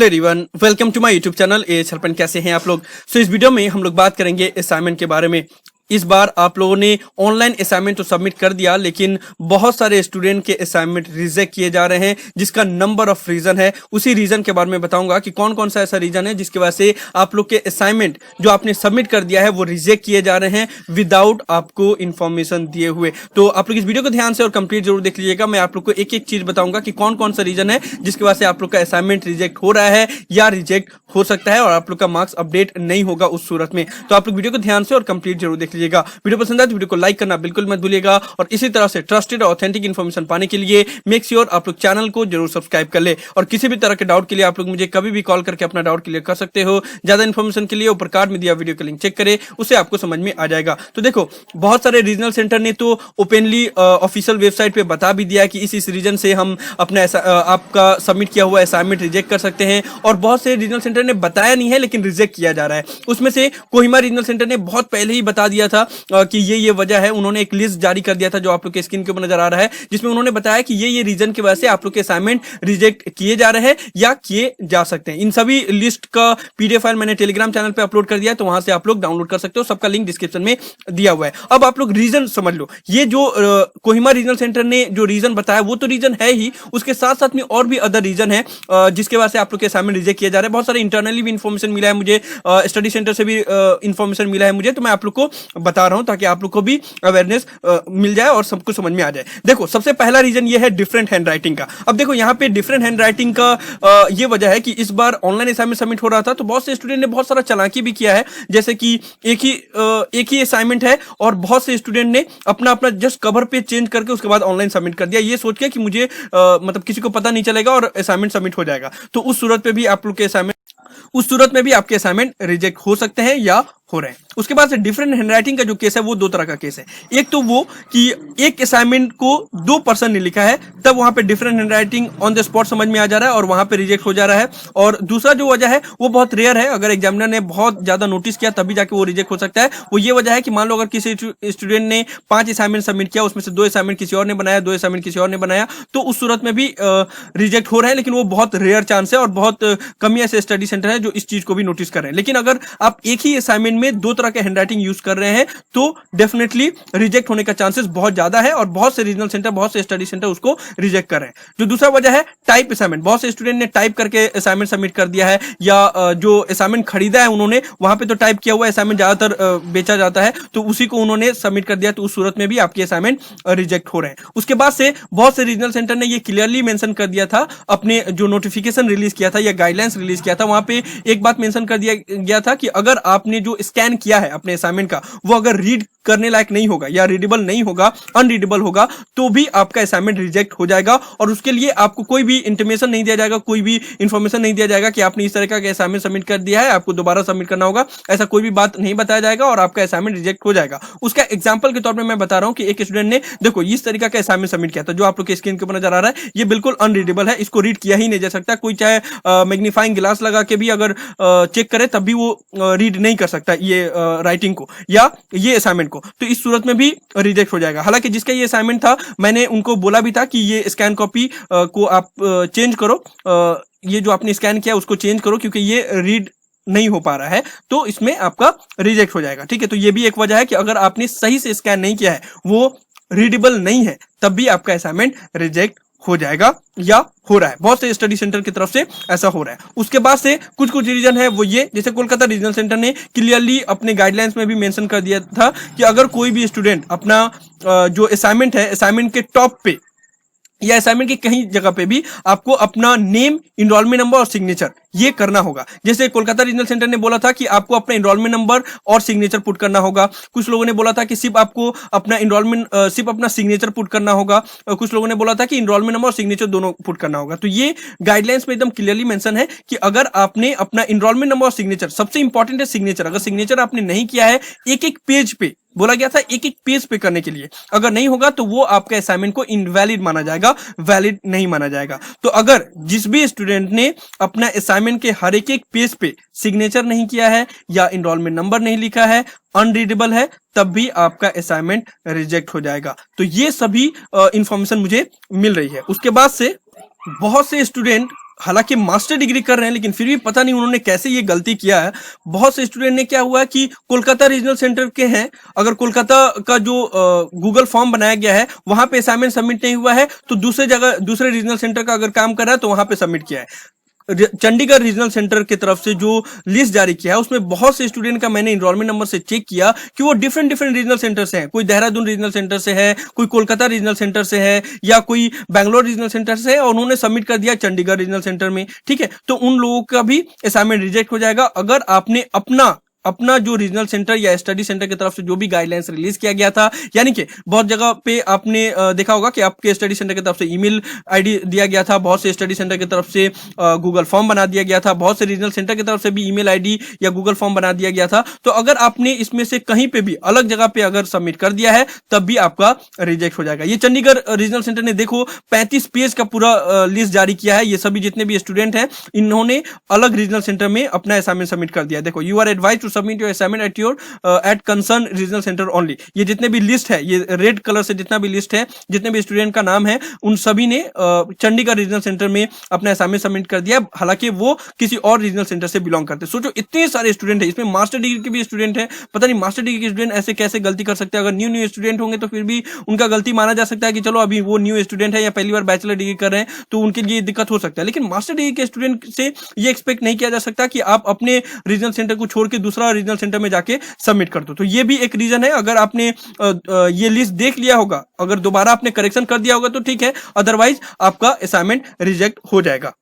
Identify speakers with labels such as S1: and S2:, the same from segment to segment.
S1: Hello everyone, welcome to my YouTube channel ए छलपन। कैसे हैं आप लोग? इस वीडियो में हम लोग बात करेंगे असाइनमेंट के बारे में। इस बार आप लोगों ने ऑनलाइन असाइनमेंट तो सबमिट कर दिया, लेकिन बहुत सारे स्टूडेंट के असाइनमेंट रिजेक्ट किए जा रहे हैं, जिसका नंबर ऑफ रीजन है। उसी रीजन के बारे में बताऊंगा कि कौन कौन सा ऐसा रीजन है जिसकी वजह से आप लोग के असाइनमेंट जो आपने सबमिट कर दिया है वो रिजेक्ट किए जा रहे हैं विदाउट आपको इन्फॉर्मेशन दिए हुए। तो आप लोग इस वीडियो को ध्यान से और कंप्लीट जरूर देख लीजिएगा। मैं आप लोग को एक एक चीज बताऊंगा कि कौन कौन सा रीजन है जिसकी वजह से आप लोग का असाइनमेंट रिजेक्ट हो रहा है या रिजेक्ट हो सकता है और आप लोग का मार्क्स अपडेट नहीं होगा उस सूरत में। तो आप लोग वीडियो को ध्यान से और कंप्लीट जरूर देख लीजिएगा। वीडियो पसंद आए तो वीडियो को लाइक करना बिल्कुल मत भूलिएगा और इसी तरह से ट्रस्टेड और ऑथेंटिक इन्फॉर्मेशन पाने के लिए मेक श्योर आप लोग चैनल को जरूर सब्सक्राइब कर ले। और किसी भी तरह के डाउट के लिए आप लोग मुझे कभी भी कॉल करके अपना डाउट क्लियर कर सकते हो। ज्यादा इन्फॉर्मेशन के लिए ऊपर कार्ड में दिया वीडियो का लिंक चेक करें, उससे आपको समझ में आ जाएगा। तो देखो, बहुत सारे रीजनल सेंटर ने तो ओपनली ऑफिशियल वेबसाइट पे बता भी दिया कि इस रीजन से हम अपना आपका सबमिट किया हुआ असाइनमेंट रिजेक्ट कर सकते हैं। और बहुत से रीजनल सेंटर ने बताया नहीं है लेकिन रिजेक्ट किया जा रहा है। उसमें से कोहिमा रीजनल सेंटर ने बहुत पहले ही बता दिया था कि ये वजह है। उन्होंने एक लिस्ट जारी कर दिया था जो आप लोग के स्क्रीन के ऊपर नजर आ रहा है, जिसमें उन्होंने बताया कि ये रीजन की वजह से आप लोग के असाइनमेंट रिजेक्ट किए जा रहे हैं या किए जा सकते हैं। इन सभी लिस्ट का पीडीएफ फाइल मैंने टेलीग्राम चैनल पे अपलोड कर दिया है, तो वहां से आप लोग डाउनलोड कर सकते हो। सबका लिंक डिस्क्रिप्शन में दिया हुआ है। अब आप लोग रीजन समझ लो। ये जो कोहिमा रीजनल सेंटर ने जो रीजन बताया वो तो रीजन है ही, उसके साथ साथ में और भी अदर रीजन है जिसके वजह से आप लोग के असाइनमेंट रिजेक्ट किए जा रहे हैं। बहुत सारे इंटरनली भी इन्फॉर्मेशन मिला है मुझे, स्टडी सेंटर से भी इन्फॉर्मेशन मिला है मुझे, तो मैं आप लोग को बता रहा हूं ताकि आप लोग को भी अवेयरनेस मिल जाए और सबको समझ में आ जाए। देखो, सबसे पहला रीजन ये है डिफरेंट हैंडराइटिंग का। अब देखो, यहाँ पे डिफरेंट हैंडराइटिंग का ये वजह है कि इस बार ऑनलाइन असाइनमेंट सबमिट हो रहा था तो बहुत से स्टूडेंट ने बहुत सारा चालाकी भी किया है। जैसे कि एक ही असाइनमेंट है और बहुत से स्टूडेंट ने अपना जस्ट कवर पे चेंज करके उसके बाद ऑनलाइन सबमिट कर दिया, ये सोच के कि मुझे मतलब किसी को पता नहीं चलेगा और असाइनमेंट सबमिट हो जाएगा। तो उस सूरत में भी आप लोग के आपके असाइनमेंट रिजेक्ट हो सकते हैं या हो रहे हैं। उसके बाद से डिफरेंट हैंडराइटिंग का जो केस है वो दो तरह का केस है। एक तो वो कि एक असाइनमेंट को दो पर्सन ने लिखा है, तब वहां पे different handwriting on the spot समझ में आ जा रहा है और वहां पे रिजेक्ट हो जा रहा है। और दूसरा जो वजह है वो बहुत रेयर है, अगर एग्जामिनर ने बहुत ज्यादा नोटिस किया तभी जाके वो रिजेक्ट हो सकता है। वो ये वजह है कि मान लो अगर किसी स्टूडेंट ने 5 असाइनमेंट सबमिट किया, उसमें से 2 असाइनमेंट किसी और ने बनाया, 2 असाइनमेंट किसी और ने बनाया, तो उस सूरत में भी रिजेक्ट हो रहे हैं। लेकिन वो बहुत रेयर चांस है और बहुत कम ऐसे स्टडी सेंटर है जो इस चीज को भी नोटिस कर रहे हैं। लेकिन अगर आप एक ही असाइनमेंट में दो तरह के हैंडराइटिंग यूज कर रहे हैं तो डेफिनेटली रिजेक्ट होने का चांसेस बहुत ज्यादा है और बहुत से रीजनल सेंटर, बहुत से स्टडी सेंटर उसको रिजेक्ट कर रहे हैं। जो दूसरा वजह है टाइप असाइनमेंट, बहुत से स्टूडेंट ने टाइप करके असाइनमेंट सबमिट कर दिया है या जो असाइनमेंट खरीदा है उन्होंने वहां पे तो टाइप किया हुआ असाइनमेंट ज्यादातर बेचा जाता है, तो उसी को उन्होंने सबमिट कर दिया, तो उस सूरत में भी आपके असाइनमेंट रिजेक्ट हो रहे हैं। उसके बाद से बहुत से रीजनल सेंटर ने ये क्लियरली मेंशन कर दिया था अपने जो नोटिफिकेशन रिलीज किया था या गाइडलाइंस रिलीज किया था, वहां पे एक बात मेंशन कर दिया गया था कि अगर आपने जो स्कैन किया है अपने असाइनमेंट का वो अगर रीड करने लायक नहीं होगा या रीडेबल नहीं होगा, अनरीडेबल होगा, तो भी आपका असाइनमेंट रिजेक्ट हो जाएगा। और उसके लिए आपको कोई भी इंटीमेशन नहीं दिया जाएगा, कोई भी इंफॉर्मेशन नहीं दिया जाएगा कि आपने इस तरह का असाइनमेंट सबमिट कर दिया है, आपको दोबारा सबमिट करना होगा, ऐसा कोई भी बात नहीं बताया जाएगा और आपका असाइनमेंट रिजेक्ट हो जाएगा। उसका एग्जांपल के तौर पे मैं बता रहा हूं कि एक स्टूडेंट ने देखो इस तरीके का असाइनमेंट सबमिट किया था जो आप लोग के स्क्रीन के ऊपर नजर आ रहा है। ये बिल्कुल अनरीडेबल है, इसको रीड किया ही नहीं जा सकता। कोई चाहे मैग्नीफाइंग ग्लास लगा के भी अगर चेक करे तब भी वो रीड नहीं कर सकता ये राइटिंग को या ये असाइनमेंट को, तो इस सूरत में भी रिजेक्ट हो जाएगा। हालांकि जिसका ये असाइनमेंट था मैंने उनको बोला भी था कि ये स्कैन कॉपी को आप चेंज करो, ये जो आपने स्कैन किया उसको चेंज करो क्योंकि ये रीड नहीं हो पा रहा है, तो इसमें आपका रिजेक्ट हो जाएगा। ठीक है, तो ये भी एक वजह है कि अगर आपने सही से स्कैन नहीं किया है, वो रीडेबल नहीं है, तब भी आपका असाइनमेंट रिजेक्ट हो जाएगा या हो रहा है। बहुत से स्टडी सेंटर की तरफ से ऐसा हो रहा है। उसके बाद से कुछ रीजन है वो ये, जैसे कोलकाता रीजनल सेंटर ने क्लियरली अपने गाइडलाइंस में भी मेंशन कर दिया था कि अगर कोई भी स्टूडेंट अपना जो असाइनमेंट है, असाइनमेंट के टॉप पे या असाइनमेंट की कहीं जगह पे भी आपको अपना नेम, इनरोलमेंट नंबर और सिग्नेचर ये करना होगा। जैसे कोलकाता रीजनल सेंटर ने बोला था कि आपको अपना इनरोलमेंट नंबर और सिग्नेचर पुट करना होगा। कुछ लोगों ने बोला था कि सिर्फ आपको अपना सिर्फ अपना सिग्नेचर पुट करना होगा। कुछ लोगों ने बोला था कि इनरोलमेंट नंबर और सिग्नेचर दोनों पुट करना होगा। तो ये गाइडलाइंस में एकदम क्लियरली मेंशन है कि अगर आपने अपना इनरोलमेंट नंबर और सिग्नेचर, सबसे इंपॉर्टेंट है सिग्नेचर, अगर सिग्नेचर आपने नहीं किया है, एक पेज पे बोला गया था एक पेज पे करने के लिए, अगर नहीं होगा तो वो आपका असाइनमेंट को इनवैलिड माना जाएगा, वैलिड नहीं माना जाएगा। तो अगर जिस भी स्टूडेंट ने अपना असाइनमेंट के हर एक पेज पे सिग्नेचर नहीं किया है या इनरोलमेंट नंबर नहीं लिखा है, अनरीडेबल है, तब भी आपका असाइनमेंट रिजेक्ट हो जाएगा। तो ये सभी इंफॉर्मेशन मुझे मिल रही है। उसके बाद से बहुत से स्टूडेंट हालांकि मास्टर डिग्री कर रहे हैं लेकिन फिर भी पता नहीं उन्होंने कैसे ये गलती किया है। बहुत से स्टूडेंट ने क्या हुआ है कि कोलकाता रीजनल सेंटर के हैं, अगर कोलकाता का जो गूगल फॉर्म बनाया गया है वहां पे असाइनमेंट सबमिट नहीं हुआ है तो दूसरे जगह दूसरे रीजनल सेंटर का अगर काम कर रहा है तो वहां पे सबमिट किया है। चंडीगढ़ रीजनल सेंटर की तरफ से जो लिस्ट जारी किया है उसमें बहुत से स्टूडेंट का मैंने इनरोलमेंट नंबर से चेक किया कि वो डिफरेंट डिफरेंट रीजनल सेंटर से हैं। कोई देहरादून रीजनल सेंटर से है, कोई कोलकाता रीजनल सेंटर से है, या कोई बैंगलोर रीजनल सेंटर से है, और उन्होंने सबमिट कर दिया चंडीगढ़ रीजनल सेंटर में। ठीक है, तो उन लोगों का भी असाइनमेंट रिजेक्ट हो जाएगा। अगर आपने अपना जो रीजनल सेंटर या स्टडी सेंटर की तरफ से जो भी गाइडलाइंस रिलीज किया गया था, यानी कि बहुत जगह पे आपने देखा होगा कि आपके स्टडी सेंटर की तरफ से ईमेल आईडी दिया गया था, बहुत से स्टडी सेंटर की तरफ से गूगल फॉर्म बना दिया गया था, बहुत से रीजनल सेंटर की तरफ से भी ईमेल आईडी या गूगल फॉर्म बना दिया गया था। तो अगर आपने इसमें से कहीं पे भी अलग जगह पे अगर सबमिट कर दिया है तब भी आपका रिजेक्ट हो जाएगा। ये चंडीगढ़ रीजनल सेंटर ने देखो 35 पेज का पूरा लिस्ट जारी किया है। ये सभी जितने भी स्टूडेंट हैं इन्होंने अलग रीजनल सेंटर में अपना असाइनमेंट सबमिट कर दिया। देखो, you are advise to submit your assignment at concern regional centre only. ये जितने भी लिस्ट है, ये रेड कलर से जितना भी लिस्ट है, जितने भी स्टूडेंट का नाम है, उन सभी ने चंडीगढ़ रीजनल सेंटर में अपना असाइनमेंट सबमिट कर दिया, हालांकि वो किसी और रीजनल सेंटर से बिलोंग करते हैं। सोचो, इतने सारे स्टूडेंट है, इसमें मास्टर डिग्री के भी स्टूडेंट है। पता नहीं मास्टर डिग्री के स्टूडेंट ऐसे कैसे गलती कर सकते हैं। अगर न्यू स्टूडेंट होंगे तो फिर भी उनका गलती माना जा सकता है कि चलो अभी वो न्यू स्टूडेंट है या पहली बार बैचलर डिग्री कर रहे हैं तो उनके लिए दिक्कत हो सकता है। लेकिन मास्टर डिग्री के स्टूडेंट से ये एक्सपेक्ट नहीं किया जा सकता कि आप अपने रीजनल सेंटर को छोड़ के दूसरा रीजनल सेंटर में जाके सबमिट कर दो। तो ये भी एक रीजन है। अगर आपने ये लिस्ट देख लिया होगा, अगर दोबारा आपने करेक्शन कर दिया होगा तो ठीक है, अदरवाइज आपका असाइनमेंट रिजेक्ट हो जाएगा।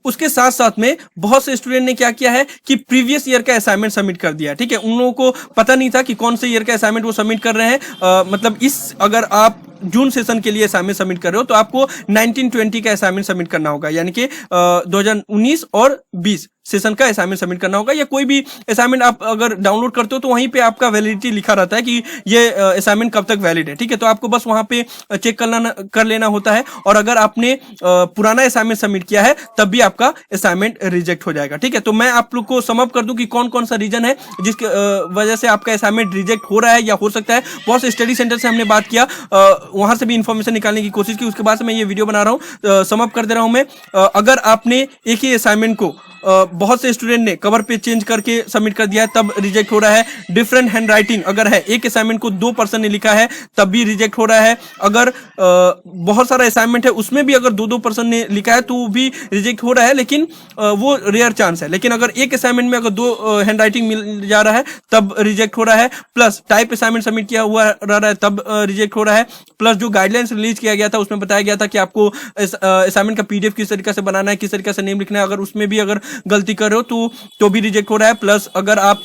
S1: उसके साथ साथ में बहुत से स्टूडेंट ने क्या किया है कि प्रीवियस ईयर का असाइनमेंट सबमिट कर दिया। ठीक है, उन लोगों को पता नहीं था कि कौन से ईयर का असाइनमेंट वो सबमिट कर रहे हैं। मतलब अगर आप जून सेशन के लिए असाइनमेंट सबमिट कर रहे हो तो आपको 19-20 का असाइनमेंट सबमिट करना होगा, यानी कि 2019 और 20 सेशन का असाइनमेंट सबमिट करना होगा। या कोई भी असाइनमेंट आप अगर डाउनलोड करते हो तो वहीं पे आपका वैलिडिटी लिखा रहता है कि ये असाइनमेंट कब तक वैलिड है। ठीक है, तो आपको बस वहां पे चेक कर लेना होता है। और अगर आपने पुराना असाइनमेंट सबमिट किया है तब भी आपका असाइनमेंट रिजेक्ट हो जाएगा। ठीक है, तो मैं आप लोग को समअप कर दूं कि कौन कौन सा रीजन है जिसके वजह से आपका असाइनमेंट रिजेक्ट हो रहा है या हो सकता है। बहुत से स्टडी सेंटर से हमने बात किया, वहां से भी इंफॉर्मेशन निकालने की कोशिश की, उसके बाद से मैं ये वीडियो बना रहा हूं। समअप कर दे रहा हूं मैं। अगर आपने एक ही असाइनमेंट को बहुत से स्टूडेंट ने कवर पे चेंज करके सबमिट कर दिया है तब रिजेक्ट हो रहा है। डिफरेंट हैंड राइटिंग अगर है, एक असाइनमेंट को 2 पर्सन ने लिखा है तब भी रिजेक्ट हो रहा है। अगर बहुत सारा असाइनमेंट है उसमें भी अगर 2-2 पर्सन ने लिखा है तो भी रिजेक्ट हो रहा है, लेकिन वो रेयर चांस है। लेकिन अगर एक असाइनमेंट में अगर 2 हैंड राइटिंग मिल जा रहा है तब रिजेक्ट हो रहा है। प्लस टाइप असाइनमेंट सबमिट किया हुआ रहा है तब रिजेक्ट हो रहा है। प्लस जो गाइडलाइंस रिलीज किया गया था उसमें बताया गया था कि आपको असाइनमेंट का पीडीएफ किस तरीके से बनाना है, किस तरीके से नेम लिखना है, अगर उसमें भी अगर गलती कर रहे हो तो भी रिजेक्ट हो रहा है। प्लस अगर आप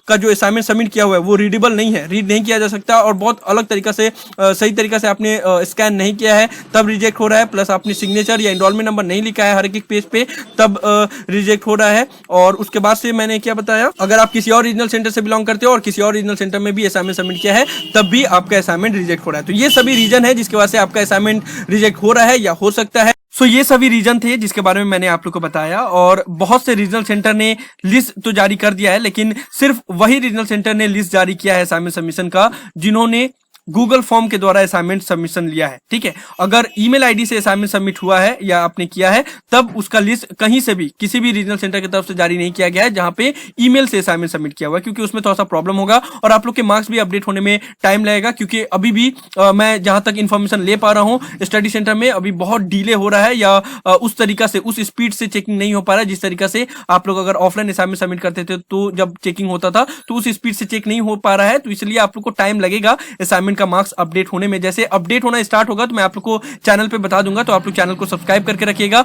S1: का जो असाइनमेंट सबमिट किया हुआ है वो रीडेबल नहीं है, रीड नहीं किया जा सकता और बहुत अलग तरीका से सही तरीका से आपने स्कैन नहीं किया है तब रिजेक्ट हो रहा है। प्लस आपने सिग्नेचर या एनरोलमेंट नंबर नहीं लिखा है हर एक पेज पे तब रिजेक्ट हो रहा है। और उसके बाद से मैंने क्या बताया, अगर आप किसी और रीजनल सेंटर से बिलोंग करते हो और किसी और रीजनल सेंटर में भी असाइनमेंट सबमिट किया है तब भी आपका असाइनमेंट रिजेक्ट हो रहा है। तो ये सभी रीजन है जिसके वजह से आपका असाइनमेंट रिजेक्ट हो रहा है या हो सकता है। सो ये सभी रीजन थे जिसके बारे में मैंने आप लोग को बताया। और बहुत से रीजनल सेंटर ने लिस्ट तो जारी कर दिया है, लेकिन सिर्फ वही रीजनल सेंटर ने लिस्ट जारी किया है असाइनमेंट सबमिशन का जिन्होंने गूगल फॉर्म के द्वारा असाइनमेंट सबमिशन लिया है। ठीक है, अगर ईमेल आईडी से असाइनमेंट सबमिट हुआ है या आपने किया है तब उसका लिस्ट कहीं से भी किसी भी रीजनल सेंटर की तरफ से जारी नहीं किया गया है जहां पे ईमेल से असाइनमेंट सबमिट किया हुआ है, क्योंकि उसमें थोड़ा सा प्रॉब्लम होगा और आप लोग के मार्क्स भी अपडेट होने में टाइम लगेगा। क्योंकि अभी भी मैं जहां तक इन्फॉर्मेशन ले पा रहा हूं स्टडी सेंटर में अभी बहुत डिले हो रहा है या उस तरीका से उस स्पीड से चेकिंग नहीं हो पा रहा है जिस तरीका से आप लोग अगर ऑफलाइन असाइनमेंट सबमिट करते थे तो जब चेकिंग होता था तो उस स्पीड से चेक नहीं हो पा रहा है। तो इसलिए आप लोग को टाइम लगेगा असाइनमेंट का मार्क्स अपडेट होने में। जैसे अपडेट होना स्टार्ट होगा तो मैं आप लोग को चैनल पे बता दूंगा, तो आप लोग चैनल को सब्सक्राइब करके रखिएगा।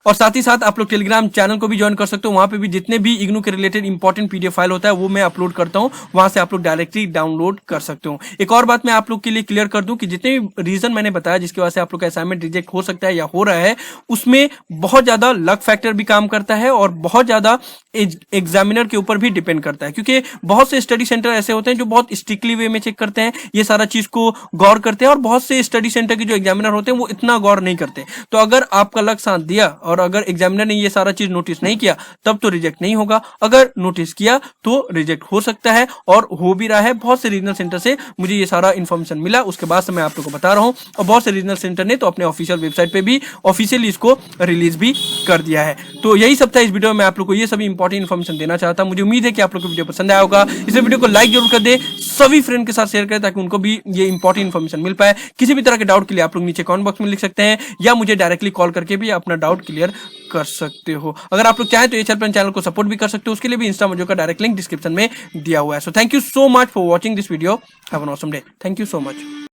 S1: और साथ ही साथ आप लोग टेलीग्राम चैनल को भी ज्वाइन कर सकते हो, वहां पे भी जितने भी इग्नू के रिलेटेड इंपॉर्टेंट पीडीएफ फाइल होता है वो मैं अपलोड करता हूं, वहां से आप लोग डायरेक्टली डाउनलोड कर सकते हो। एक और बात मैं आप लोग के लिए क्लियर कर दूं कि जितने भी रीजन मैंने बताया जिसकी वजह से आप लोग का असाइनमेंट रिजेक्ट हो सकता है या हो रहा है उसमें बहुत ज्यादा लक फैक्टर भी काम करता है और बहुत ज्यादा एग्जामिनर के ऊपर भी डिपेंड करता है। क्योंकि बहुत से स्टडी सेंटर ऐसे होते हैं जो बहुत स्ट्रिक्टली वे में चेक करते हैं, ये सारा चीज को गौर करते हैं, और बहुत से स्टडी सेंटर के जो एग्जामिनर होते हैं वो इतना गौर नहीं करते। तो अगर आपका लक साथ दिया और अगर एग्जामिनर ने ये सारा चीज नोटिस नहीं किया तब तो रिजेक्ट नहीं होगा, अगर नोटिस किया तो रिजेक्ट हो सकता है और हो भी रहा है। बहुत से रीजनल सेंटर से मुझे ये सारा इन्फॉर्मेशन मिला, उसके बाद से मैं आप लोगों को बता रहा हूँ। और बहुत से रीजनल सेंटर ने तो अपने ऑफिशियल वेबसाइट पे भी ऑफिशियली इसको रिलीज भी कर दिया है। तो यही सब था इस वीडियो में, आप लोग को ये सभी इंपॉर्टेंट इन्फॉर्मेशन देना चाहता। मुझे उम्मीद है कि आप लोग को वीडियो पसंद आया होगा। इस वीडियो को लाइक जरूर कर दे, सभी फ्रेंड के साथ शेयर करें ताकि उनको भी ये इंपॉर्टेंट इन्फॉर्मेशन मिल पाए। किसी भी तरह के डाउट के लिए आप लोग नीचे कमेंट बॉक्स में लिख सकते हैं या मुझे डायरेक्टली कॉल करके भी अपना डाउट क्लियर कर सकते हो। अगर आप लोग चाहें तो एच हेल्पलाइन चैनल को सपोर्ट भी कर सकते हो, उसके लिए भी इंस्टा मोजो का डायरेक्ट लिंक डिस्क्रिप्शन में दिया हुआ है। So thank you so much for watching this video. Have an awesome day. Thank you so much.